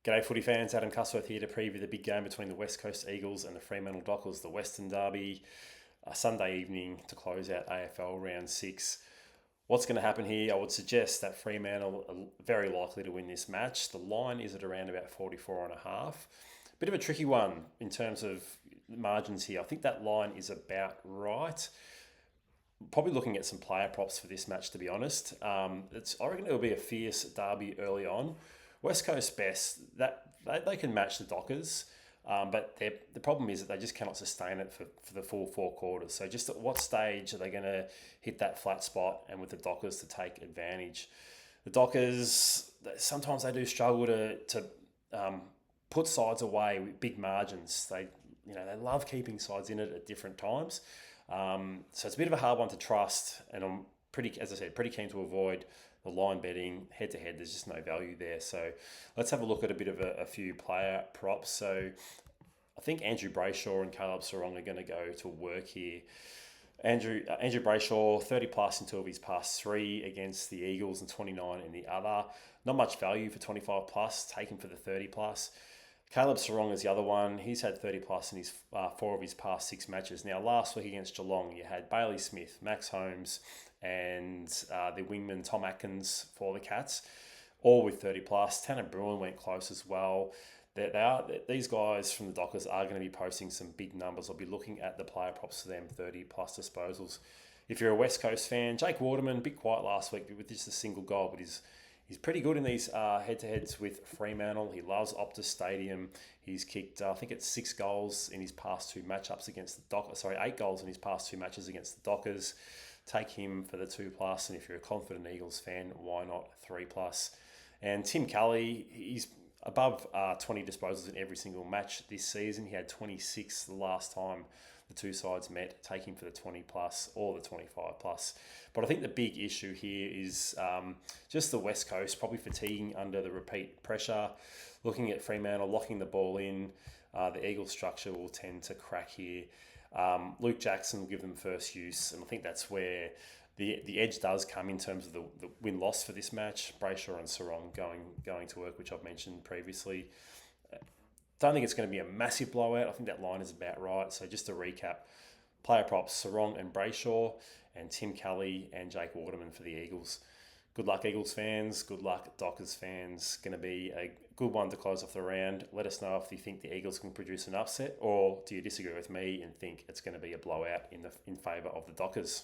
G'day footy fans, Adam Cusworth here to preview the big game between the West Coast Eagles and the Fremantle Dockers, the Western Derby, Sunday evening to close out AFL round 6. What's going to happen here? I would suggest that Fremantle are very likely to win this match. The line is at around about 44.5. Bit of a tricky one in terms of margins here. I think that line is about right. Probably looking at some player props for this match, to be honest. I reckon it'll be a fierce derby early on. West Coast best, that they can match the Dockers, but the problem is that they just cannot sustain it for the full 4 quarters. So just at what stage are they going to hit that flat spot and with the Dockers to take advantage? The Dockers, sometimes they do struggle to put sides away with big margins. They love keeping sides in it at different times. So it's a bit of a hard one to trust, and I'm as I said, pretty keen to avoid the line betting head to head. There's just no value there. So let's have a look at a bit of a few player props. So I think Andrew Brayshaw and Caleb Sarong are going to go to work here. Andrew Brayshaw, 30 plus in 2 of his past 3 against the Eagles and 29 in the other. Not much value for 25 plus, taken for the 30 plus. Caleb Sarong is the other one. He's had 30 plus in his 4 of his past 6 matches. Now, last week against Geelong, you had Bailey Smith, Max Holmes, and the wingman Tom Atkins for the Cats, all with 30 plus. Tanner Bruin went close as well. These guys from the Dockers are going to be posting some big numbers. I'll be looking at the player props for them, 30 plus disposals. If you're a West Coast fan, Jake Waterman, a bit quiet last week with just a single goal, but he's pretty good in these head-to-heads with Fremantle. He loves Optus Stadium. He's kicked, I think it's 6 goals in his past 2 matchups against the Dockers. Sorry, 8 goals in his past 2 matches against the Dockers. Take him for the 2 plus, and if you're a confident Eagles fan, why not 3 plus? And Tim Kelly, he's above 20 disposals in every single match this season. He had 26 the last time the 2 sides met. Take him for the 20 plus or the 25 plus. But I think the big issue here is just the West Coast probably fatiguing under the repeat pressure. Looking at Fremantle locking the ball in, the Eagles structure will tend to crack here. Luke Jackson will give them first use, and I think that's where the edge does come in terms of the win-loss for this match. Brayshaw and Sarong going to work, which I've mentioned previously. Don't think it's going to be a massive blowout. I think that line is about right. So just to recap, player props, Sarong and Brayshaw, and Tim Kelly and Jake Waterman for the Eagles. Good luck, Eagles fans. Good luck, Dockers fans. Going to be a good one to close off the round. Let us know if you think the Eagles can produce an upset, or do you disagree with me and think it's going to be a blowout in favour of the Dockers?